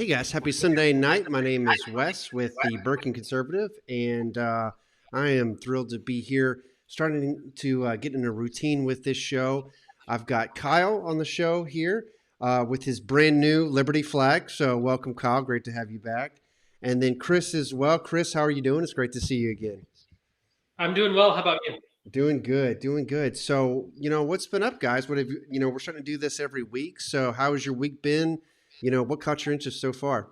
Hey guys, happy Sunday night. My name is Wes with the Berkin Conservative, and I am thrilled to be here starting to get in a routine with this show. I've got Kyle on the show here with his brand new Liberty flag. So, welcome, Kyle. Great to have you back. And then Chris as well. Chris, how are you doing? It's great to see you again. I'm doing well. How about you? Doing good, doing good. So, what's been up, guys? What have we're starting to do this every week. So, how has your week been? What caught your interest so far?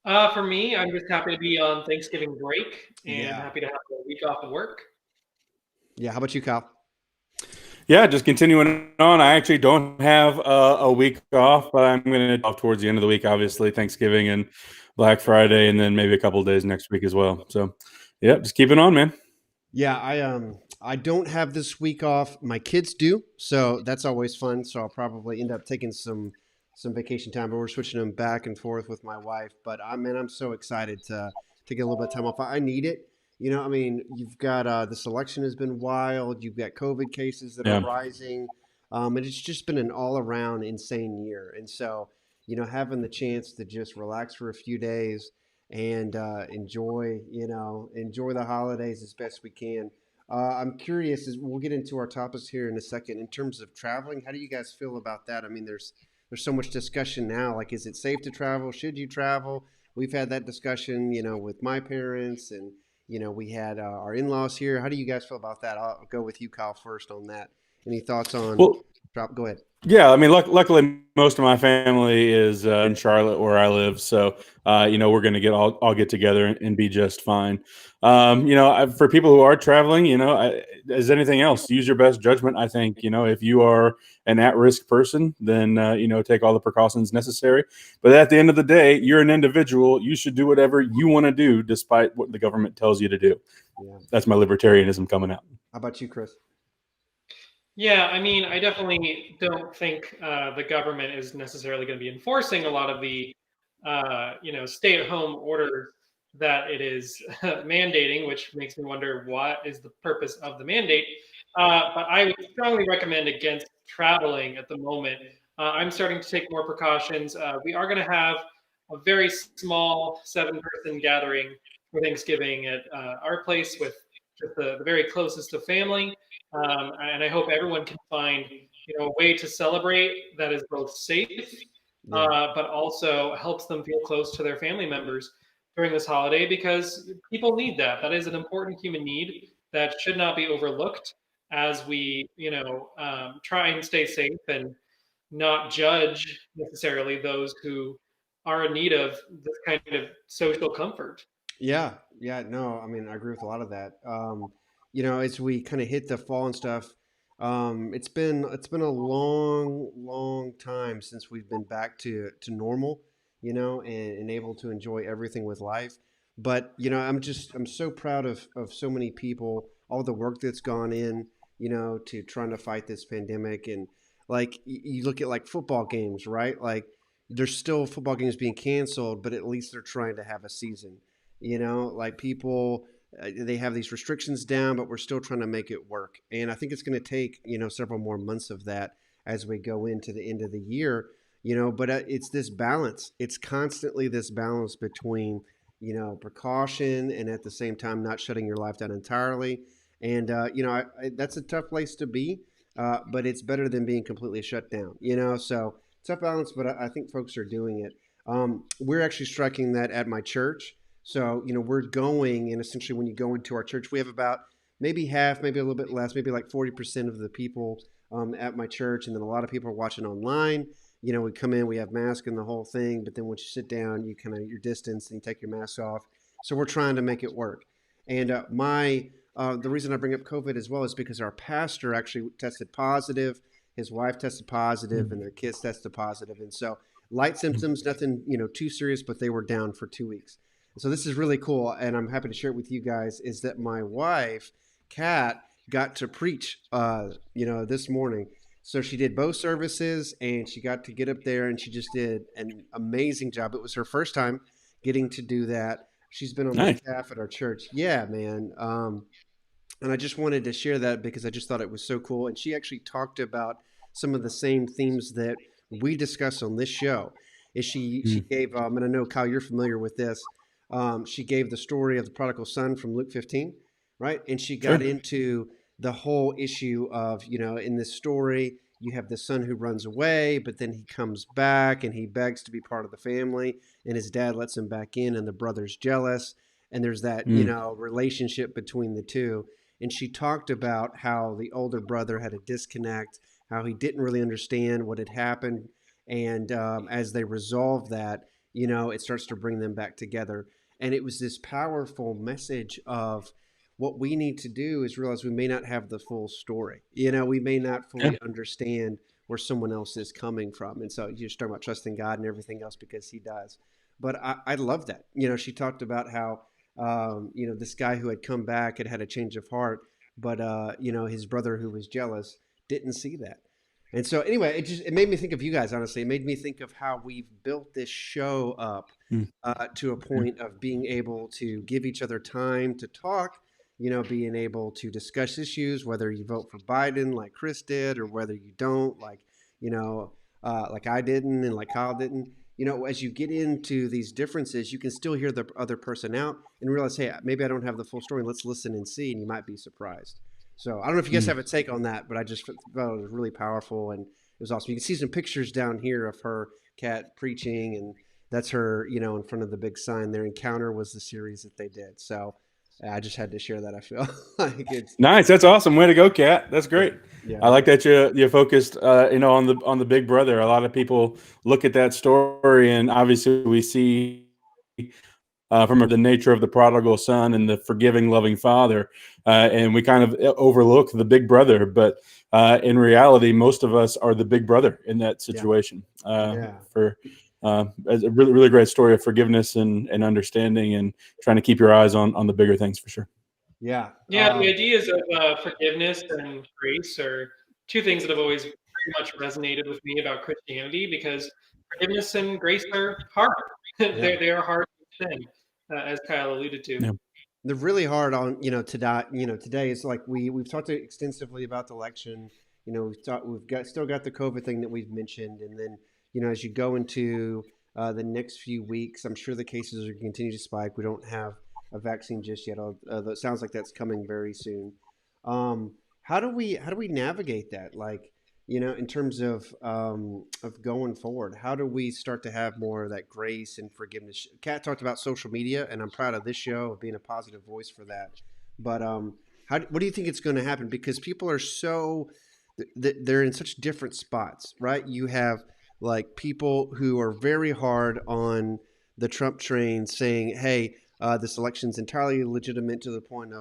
For me, I'm just happy to be on Thanksgiving break and Yeah. happy to have a week off of work. Yeah. How about you, Kyle? Yeah, just continuing on. I actually don't have a week off, but I'm going to off towards the end of the week, obviously, Thanksgiving and Black Friday, and then maybe a couple of days next week as well. So, yeah, just keeping on, man. Yeah, I don't have this week off. My kids do, so that's always fun. So I'll probably end up taking some vacation time, but we're switching them back and forth with my wife. But I'm so excited to get a little bit of time off. I need it. I mean, you've got this election has been wild. You've got COVID cases that are Yeah. rising, and it's just been an all around insane year. And so, having the chance to just relax for a few days and enjoy the holidays as best we can. I'm curious, as we'll get into our topics here in a second. In terms of traveling, how do you guys feel about that? I mean, there's so much discussion now. Like, is it safe to travel? Should you travel? We've had that discussion, with my parents, and we had our in-laws here. How do you guys feel about that? I'll go with you, Kyle, first on that. Any thoughts on Well, drop? Go ahead. yeah, I mean, luckily, most of my family is in Charlotte, where I live. So, we're going to all get together and be just fine. For people who are traveling, as anything else, use your best judgment. I think, if you are an at-risk person, then take all the precautions necessary. But at the end of the day, you're an individual. You should do whatever you want to do, despite what the government tells you to do. Yeah. That's my libertarianism coming out. How about you, Chris? Yeah, I mean, I definitely don't think the government is necessarily going to be enforcing a lot of the, stay-at-home orders that it is mandating, which makes me wonder what is the purpose of the mandate. But I would strongly recommend against traveling at the moment. I'm starting to take more precautions. We are going to have a very small seven-person gathering for Thanksgiving at our place with just the very closest of family. And I hope everyone can find, a way to celebrate that is both safe, Yeah. but also helps them feel close to their family members during this holiday because people need that. That is an important human need that should not be overlooked as we, try and stay safe and not judge necessarily those who are in need of this kind of social comfort. Yeah, yeah, no, I mean, I agree with a lot of that. As we kind of hit the fall and stuff, it's been a long, long time since we've been back to normal, and able to enjoy everything with life. But I'm so proud of so many people, all the work that's gone in, to trying to fight this pandemic, and like you look at like football games, right? Like there's still football games being canceled, but at least they're trying to have a season. Like people, they have these restrictions down, but we're still trying to make it work. And I think it's going to take, several more months of that as we go into the end of the year, but it's this balance. It's constantly this balance between, precaution and at the same time not shutting your life down entirely. And, that's a tough place to be, but it's better than being completely shut down, so tough balance, but I think folks are doing it. We're actually striking that at my church. So, we're going, and essentially when you go into our church, we have about maybe half, maybe a little bit less, maybe like 40% of the people at my church. And then a lot of people are watching online. We come in, we have masks and the whole thing. But then once you sit down, you kind of your distance and you take your mask off. So we're trying to make it work. And the reason I bring up COVID as well is because our pastor actually tested positive. His wife tested positive and their kids tested positive. And so light symptoms, nothing, too serious, but they were down for 2 weeks. So this is really cool, and I'm happy to share it with you guys. Is that my wife, Kat, got to preach, this morning. So she did both services, and she got to get up there, and she just did an amazing job. It was her first time getting to do that. She's been on the Nice. staff at our church. Yeah, man. And I just wanted to share that because I just thought it was so cool. And she actually talked about some of the same themes that we discuss on this show. is she gave, and I know Kyle, you're familiar with this. She gave the story of the prodigal son from Luke 15, right? And she got Sure. into the whole issue of, in this story, you have the son who runs away, but then he comes back and he begs to be part of the family, and his dad lets him back in, and the brother's jealous, and there's that, relationship between the two. And she talked about how the older brother had a disconnect, how he didn't really understand what had happened, and as they resolve that, it starts to bring them back together. And it was this powerful message of what we need to do is realize we may not have the full story. We may not Yeah. fully understand where someone else is coming from. And so you're just talking about trusting God and everything else because he does. But I love that. She talked about how, this guy who had come back had a change of heart, but, his brother who was jealous didn't see that. And so anyway, it made me think of you guys, honestly. It made me think of how we've built this show up Mm. to a point of being able to give each other time to talk, being able to discuss issues, whether you vote for Biden like Chris did, or whether you don't, like I didn't and like Kyle didn't. As you get into these differences, you can still hear the other person out and realize, hey, maybe I don't have the full story. Let's listen and see, and you might be surprised. So I don't know if you guys Mm. have a take on that, but I just thought it was really powerful and it was awesome. You can see some pictures down here of her cat preaching, and that's her, in front of the big sign. Their Encounter was the series that they did. So I just had to share that. I feel like it's Nice. That's awesome. Way to go, Kat. That's great. yeah, I like that you focused on the big brother. A lot of people look at that story, and obviously we see from the nature of the prodigal son and the forgiving, loving father, and we kind of overlook the big brother. But in reality, most of us are the big brother in that situation. yeah. For It's a really, really great story of forgiveness and understanding, and trying to keep your eyes on the bigger things for sure. Yeah. Yeah, the ideas of forgiveness and grace are two things that have always very much resonated with me about Christianity, because forgiveness and grace are hard. Yeah. They are hard to extend, as Kyle alluded to. Yeah. They're really hard on, today. Today it's like we've talked extensively about the election. We've still got the COVID thing that we've mentioned, and then as you go into the next few weeks, I'm sure the cases are going to continue to spike. We don't have a vaccine just yet. It sounds like that's coming very soon. How do we navigate that? Like, in terms of going forward, how do we start to have more of that grace and forgiveness? Kat talked about social media, and I'm proud of this show of being a positive voice for that. But what do you think it's going to happen? Because people are they're in such different spots, right? You have like people who are very hard on the Trump train, saying, "Hey, this election's entirely legitimate," to the point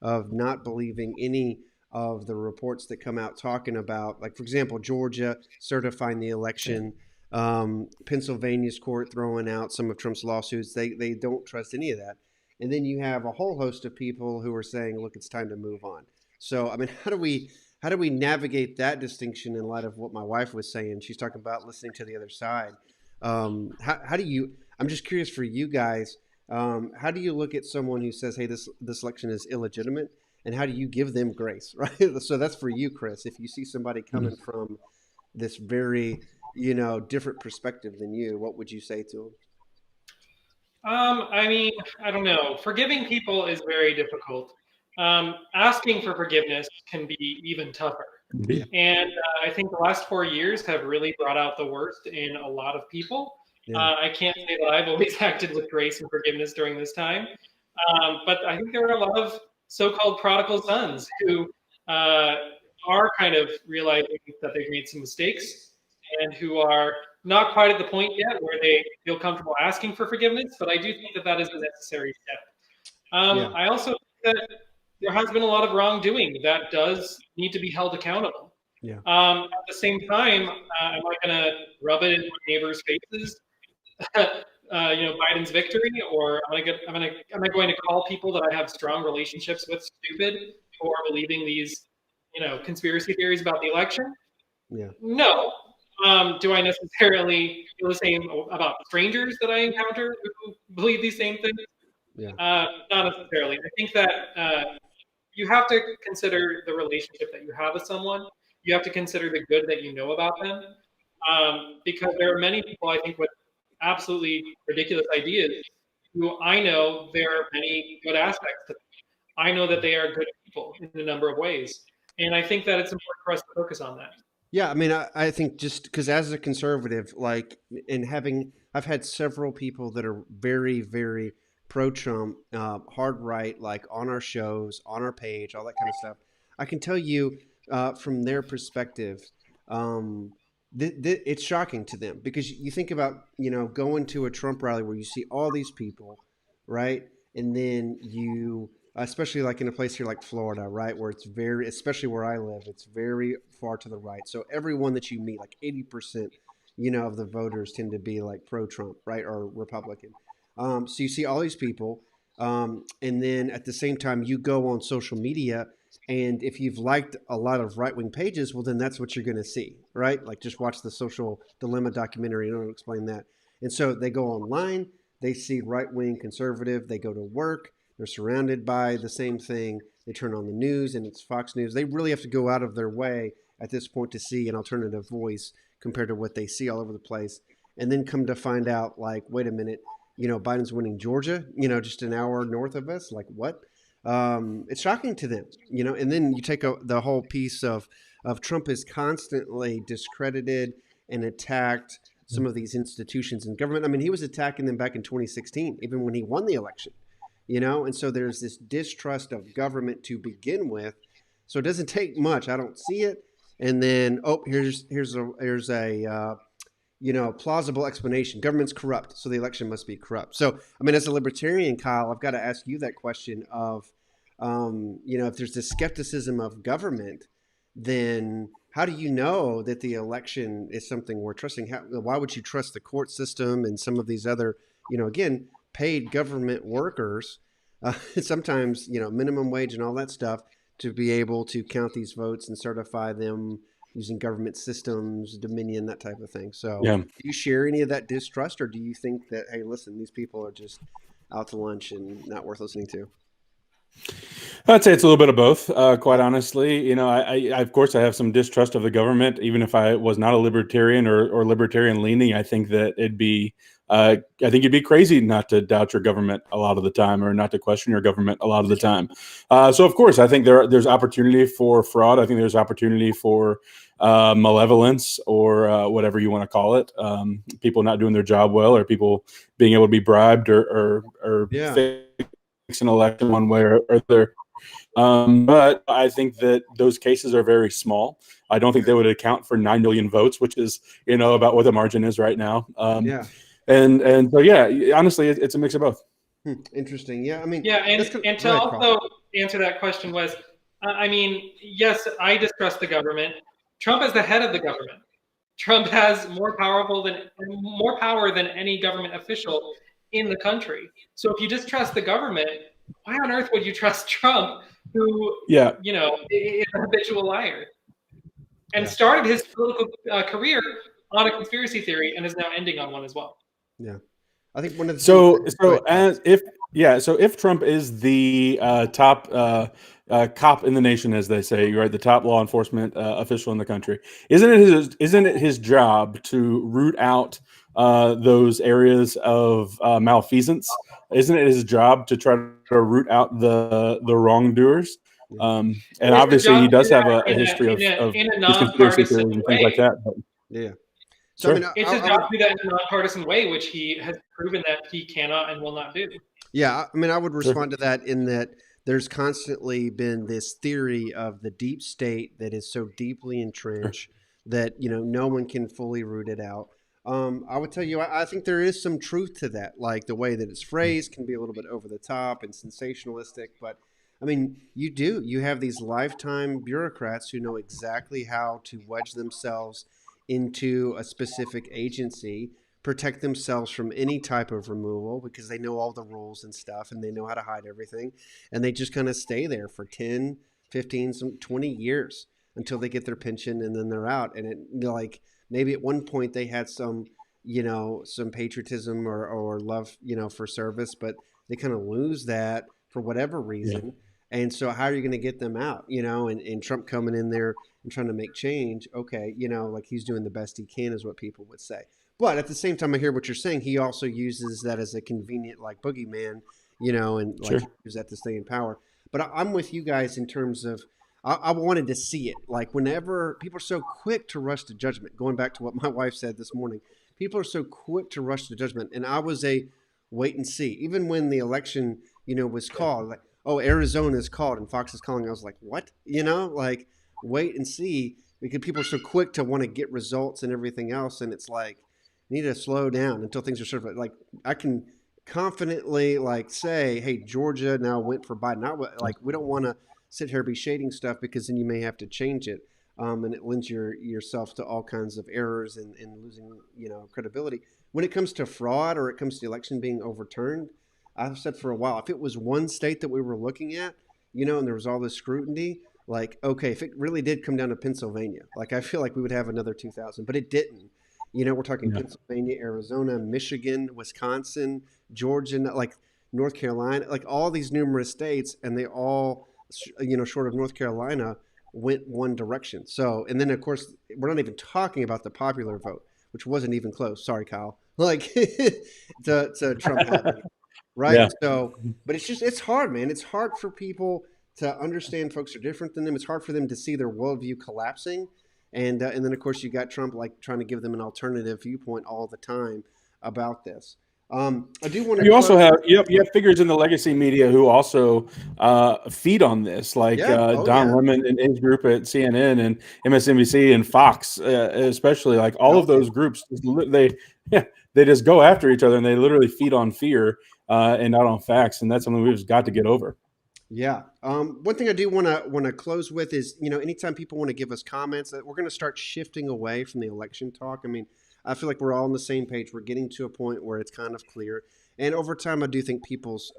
of not believing any of the reports that come out talking about, like, for example, Georgia certifying the election, Pennsylvania's court throwing out some of Trump's lawsuits. They don't trust any of that. And then you have a whole host of people who are saying, look, it's time to move on. So, I mean, how do we navigate that distinction in light of what my wife was saying? She's talking about listening to the other side. How do you? I'm just curious for you guys. How do you look at someone who says, "Hey, this election is illegitimate," and how do you give them grace, right? So that's for you, Chris. If you see somebody coming from this very, different perspective than you, what would you say to them? I mean, I don't know. Forgiving people is very difficult. Asking for forgiveness can be even tougher. Yeah, And I think the last 4 years have really brought out the worst in a lot of people. yeah, I can't say that I've always acted with grace and forgiveness during this time. But I think there are a lot of so-called prodigal sons who uh, are kind of realizing that they've made some mistakes, and who are not quite at the point yet where they feel comfortable asking for forgiveness. But I do think that that is a necessary step. yeah, I also think that there has been a lot of wrongdoing that does need to be held accountable. yeah, At the same time, am I going to rub it in my neighbors' faces? Biden's victory, or am I going to call people that I have strong relationships with stupid for believing these, conspiracy theories about the election? yeah, No. Do I necessarily feel the same about strangers that I encounter who believe these same things? yeah, Not necessarily. I think that you have to consider the relationship that you have with someone. You have to consider the good that you know about them, because there are many people, I think, with absolutely ridiculous ideas, who I know there are many good aspects to them. I know that they are good people in a number of ways. And I think that it's important for us to focus on that. Yeah, I mean, I think just because as a conservative, like, and I've had several people that are very, very pro Trump, hard right, like on our shows, on our page, all that kind of stuff. I can tell you from their perspective, um, it's shocking to them because you think about, going to a Trump rally where you see all these people, right? And then especially like in a place here like Florida, right, where it's very, especially where I live, it's very far to the right. So everyone that you meet, like 80%, of the voters tend to be like pro-Trump, right, or Republican. So you see all these people, and then at the same time, you go on social media, and if you've liked a lot of right-wing pages, well, then that's what you're going to see, right? Like just watch the Social Dilemma documentary, and I'll explain that. And so they go online, they see right-wing conservative, they go to work, they're surrounded by the same thing. They turn on the news and it's Fox News. They really have to go out of their way at this point to see an alternative voice compared to what they see all over the place. And then come to find out, like, wait a minute, Biden's winning Georgia, just an hour north of us. Like, what? It's shocking to them, and then you take the whole piece of Trump is constantly discredited and attacked some of these institutions in government. I mean, he was attacking them back in 2016, even when he won the election. And so there's this distrust of government to begin with. So it doesn't take much. I don't see it. And then, here's a plausible explanation. Government's corrupt, so the election must be corrupt. So, I mean, as a libertarian, Kyle, I've got to ask you that question of, if there's this skepticism of government, then how do you know that the election is something we're trusting? Why would you trust the court system and some of these other, again, paid government workers, sometimes, minimum wage and all that stuff, to be able to count these votes and certify them using government systems, Dominion, that type of thing. So Yeah. do you share any of that distrust, or do you think that, hey, listen, these people are just out to lunch and not worth listening to? I'd say it's a little bit of both. Quite honestly, I of course I have some distrust of the government, even if I was not a libertarian or libertarian leaning. I think that I think it'd be crazy not to doubt your government a lot of the time, or not to question your government a lot of the time. So of course, I think there's opportunity for fraud. I think there's opportunity for malevolence, or whatever you want to call it. People not doing their job well, or people being able to be bribed, or Yeah. fix an election one way or other. But I think that those cases are very small. I don't think they would account for 9 million votes, which is, about what the margin is right now. Yeah. And so, yeah, honestly, it's a mix of both. Interesting. Yeah. I mean, Yeah, and to go ahead, Carl. also answer that question was, I mean, yes, I distrust the government. Trump is the head of the government. Trump has more power than any government official in the country. So if you distrust the government, why on earth would you trust Trump, who Yeah. is a habitual liar and Yeah. started his political career on a conspiracy theory and is now ending on one as well? Yeah. I think one of the So things, if Trump is the top cop in the nation, as they say, right, the top law enforcement official in the country, isn't it his job to root out those areas of malfeasance? Isn't it his job to try to root out the wrongdoers? And obviously, he does have a history of in a these conspiracy nonpartisan theories and things way. like that. But, yeah. So sure. I mean, It's his job to do that in a nonpartisan way, which he has proven that he cannot and will not do. yeah, I mean, I would Sure. respond to that in that there's constantly been this theory of the deep state that is so deeply entrenched that, no one can fully root it out. I would tell you, I think there is some truth to that. Like the way that it's phrased can be a little bit over the top and sensationalistic, but I mean, you have these lifetime bureaucrats who know exactly how to wedge themselves into a specific agency, protect themselves from any type of removal because they know all the rules and stuff and they know how to hide everything. And they just kind of stay there for 10, 15, some 20 years until they get their pension and then they're out. And it, like, maybe at one point they had some, some patriotism or love, for service, but they kind of lose that for whatever reason. Yeah. And so how are you going to get them out, and Trump coming in there and trying to make change? Okay. Like he's doing the best he can is what people would say. But at the same time, I hear what you're saying. He also uses that as a convenient, like, boogeyman, and like Sure. he uses that to stay in power. But I'm with you guys in terms of I wanted to see it. Like, whenever people are so quick to rush to judgment, going back to what my wife said this morning, people are so quick to rush to judgment. And I was a wait and see. Even when the election, was Yeah. called, like, oh, Arizona is called and Fox is calling, I was like, what? Like, wait and see, because people are so quick to want to get results and everything else. And it's like, you need to slow down until things are sort of like, I can confidently, like, say, hey, Georgia now went for Biden. Not like, we don't want to sit here and be shading stuff, because then you may have to change it. And it lends yourself to all kinds of errors and losing, credibility. When it comes to fraud, or it comes to the election being overturned, I've said for a while, if it was one state that we were looking at, and there was all this scrutiny, like, okay, if it really did come down to Pennsylvania, like, I feel like we would have another 2000, but it didn't. We're talking Yeah. Pennsylvania, Arizona, Michigan, Wisconsin, Georgia, like North Carolina, like all these numerous states, and they all, short of North Carolina, went one direction. So, and then of course, we're not even talking about the popular vote, which wasn't even close. Sorry, Kyle. Like, to Trump having it, right? Yeah. So, but it's hard, man. It's hard for people to understand folks are different than them. It's hard for them to see their worldview collapsing. And then of course you got Trump, like, trying to give them an alternative viewpoint all the time about this. I do want to You also close. have you have figures in the legacy media who also feed on this, like Yeah. Oh Don yeah. Lemon and his group at CNN and MSNBC and Fox, especially. Like all of Oh yeah. those groups, yeah, they just go after each other and they literally feed on fear and not on facts, and that's something we've just got to get over. Yeah. One thing I do want to close with is, anytime people want to give us comments, that we're going to start shifting away from the election talk. I mean, I feel like we're all on the same page. We're getting to a point where it's kind of clear, and over time, I do think people's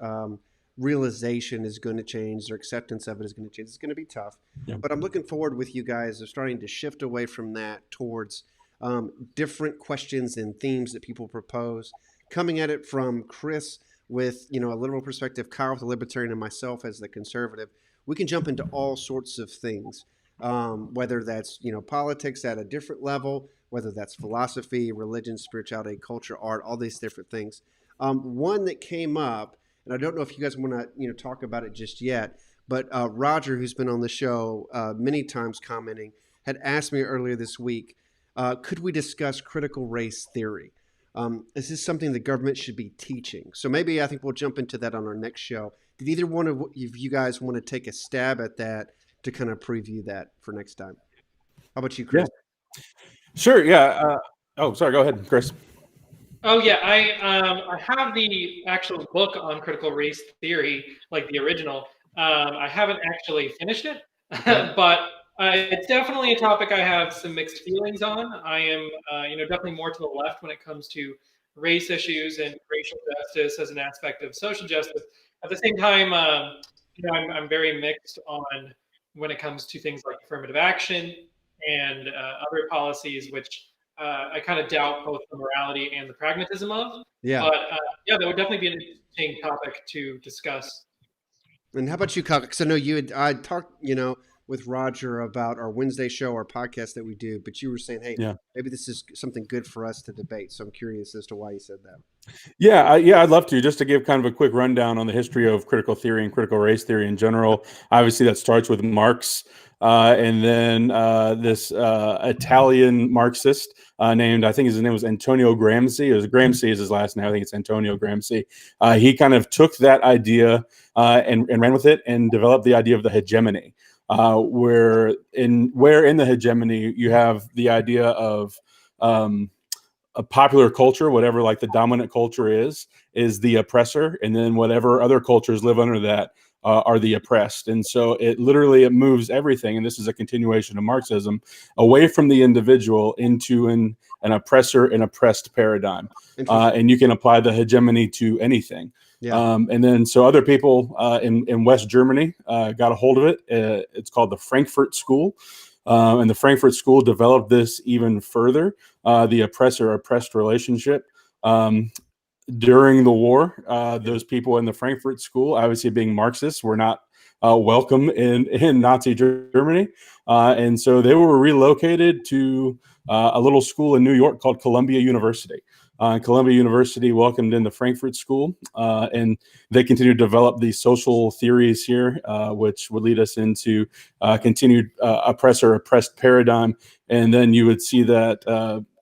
realization is going to change. Their acceptance of it is going to change. It's going to be tough, Yeah. but I'm looking forward with you guys of starting to shift away from that towards different questions and themes that people propose, coming at it from Chris with a liberal perspective, Kyle with the libertarian, and myself as the conservative. We can jump into all sorts of things, whether that's politics at a different level, whether that's philosophy, religion, spirituality, culture, art, all these different things. One that came up, and I don't know if you guys want to talk about it just yet, but Roger, who's been on the show many times commenting, had asked me earlier this week, could we discuss critical race theory? Is this something the government should be teaching? So maybe I think we'll jump into that on our next show. Did either one of you guys want to take a stab at that to kind of preview that for next time? How about you, Yeah. Chris? Sure. Yeah. Oh, sorry. Go ahead, Chris. Oh yeah, I have the actual book on critical race theory, like the original. I haven't actually finished it, Okay. but it's definitely a topic I have some mixed feelings on. I am, definitely more to the left when it comes to race issues and racial justice as an aspect of social justice. At the same time, I'm very mixed on when it comes to things like affirmative action and other policies, which I kind of doubt both the morality and the pragmatism of. Yeah. But yeah, that would definitely be an interesting topic to discuss. And how about you, Kyle? Because I know I talked, with Roger about our Wednesday show, our podcast that we do, but you were saying, hey, Yeah. maybe this is something good for us to debate. So I'm curious as to why you said that. Yeah, I'd love to, just to give kind of a quick rundown on the history of critical theory and critical race theory in general. Obviously, that starts with Marx, and then this Italian Marxist named, I think his name was Antonio Gramsci. It was Gramsci is his last name. I think it's Antonio Gramsci. He kind of took that idea and ran with it and developed the idea of the hegemony, where in the hegemony you have the idea of a popular culture, whatever like the dominant culture is the oppressor, and then whatever other cultures live under that are the oppressed. And so it moves everything, and this is a continuation of Marxism, away from the individual into an oppressor and oppressed paradigm. And you can apply the hegemony to anything. Yeah. And then so other people in West Germany got a hold of it. It's called the Frankfurt School. And the Frankfurt School developed this even further, the oppressor-oppressed relationship. During the war, those people in the Frankfurt School, obviously being Marxists, were not welcome in Nazi Germany. And so they were relocated to a little school in New York called Columbia University. Columbia University welcomed in the Frankfurt School, and they continued to develop these social theories here, which would lead us into continued oppressor-oppressed paradigm. And then you would see that,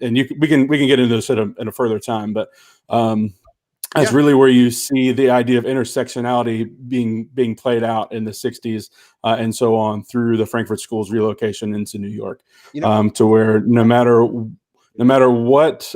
and we can get into this at a further time, but that's really where you see the idea of intersectionality being played out in the 60s and so on through the Frankfurt School's relocation into New York, to where no matter what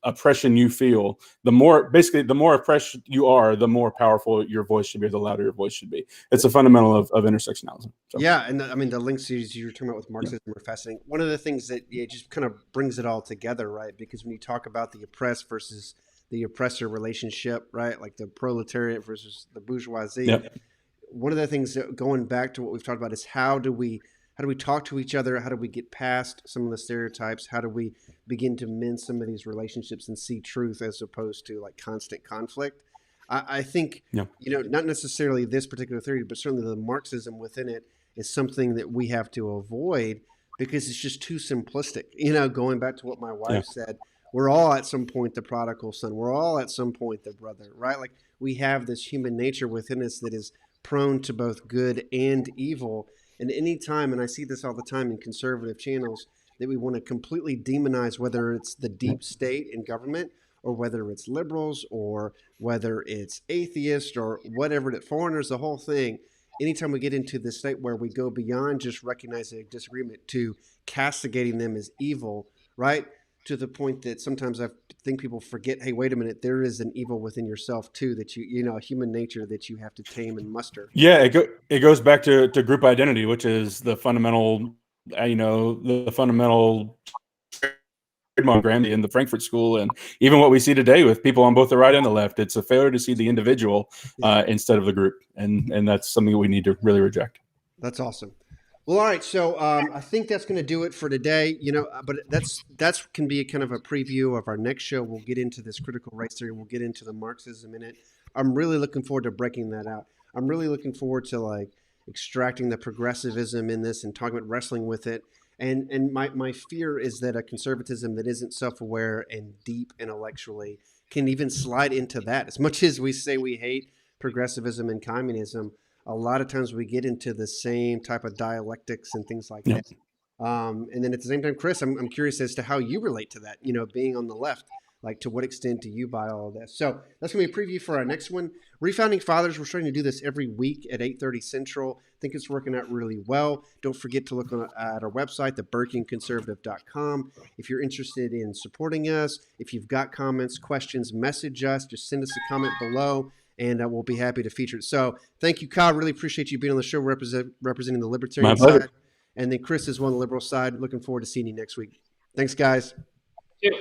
oppression you feel, the more oppressed you are, the more powerful your voice should be, the louder your voice should be. It's a fundamental of intersectionalism. So. Yeah, and I mean the links you were talking about with Marxism are fascinating. One of the things that just kind of brings it all together, right? Because when you talk about the oppressed versus the oppressor relationship, right? Like the proletariat versus the bourgeoisie. Yep. One of the things that, going back to what we've talked about, is how do we talk to each other? How do we get past some of the stereotypes? How do we begin to mend some of these relationships and see truth as opposed to like constant conflict? I think, not necessarily this particular theory, but certainly the Marxism within it is something that we have to avoid because it's just too simplistic. Going back to what my wife said, we're all at some point the prodigal son. We're all at some point the brother, right? Like we have this human nature within us that is prone to both good and evil. And any time, and I see this all the time in conservative channels, that we want to completely demonize whether it's the deep state in government or whether it's liberals or whether it's atheists or whatever, foreigners, the whole thing. Anytime we get into this state where we go beyond just recognizing a disagreement to castigating them as evil, right? To the point that sometimes I think people forget, hey, wait a minute, there is an evil within yourself too, that a human nature that you have to tame and muster. Yeah, it goes back to group identity, which is the fundamental, the fundamental trademark in the Frankfurt School, and even what we see today with people on both the right and the left. It's a failure to see the individual instead of the group, and that's something that we need to really reject. That's awesome. Well, all right. So I think that's going to do it for today. But that's can be a kind of a preview of our next show. We'll get into this critical race theory. We'll get into the Marxism in it. I'm really looking forward to breaking that out. I'm really looking forward to like extracting the progressivism in this and talking about wrestling with it. And my fear is that a conservatism that isn't self-aware and deep intellectually can even slide into that. As much as we say we hate progressivism and communism, a lot of times we get into the same type of dialectics and things like that. And then at the same time, Chris, I'm curious as to how you relate to that, being on the left. Like, to what extent do you buy all of this? So that's going to be a preview for our next one. Refounding Fathers, we're starting to do this every week at 8:30 Central. I think it's working out really well. Don't forget to look at our website, theberkingconservative.com. If you're interested in supporting us, if you've got comments, questions, message us. Just send us a comment below, and we'll be happy to feature it. So thank you, Kyle. Really appreciate you being on the show, representing the libertarian side. And then Chris is on the liberal side. Looking forward to seeing you next week. Thanks, guys. Yeah.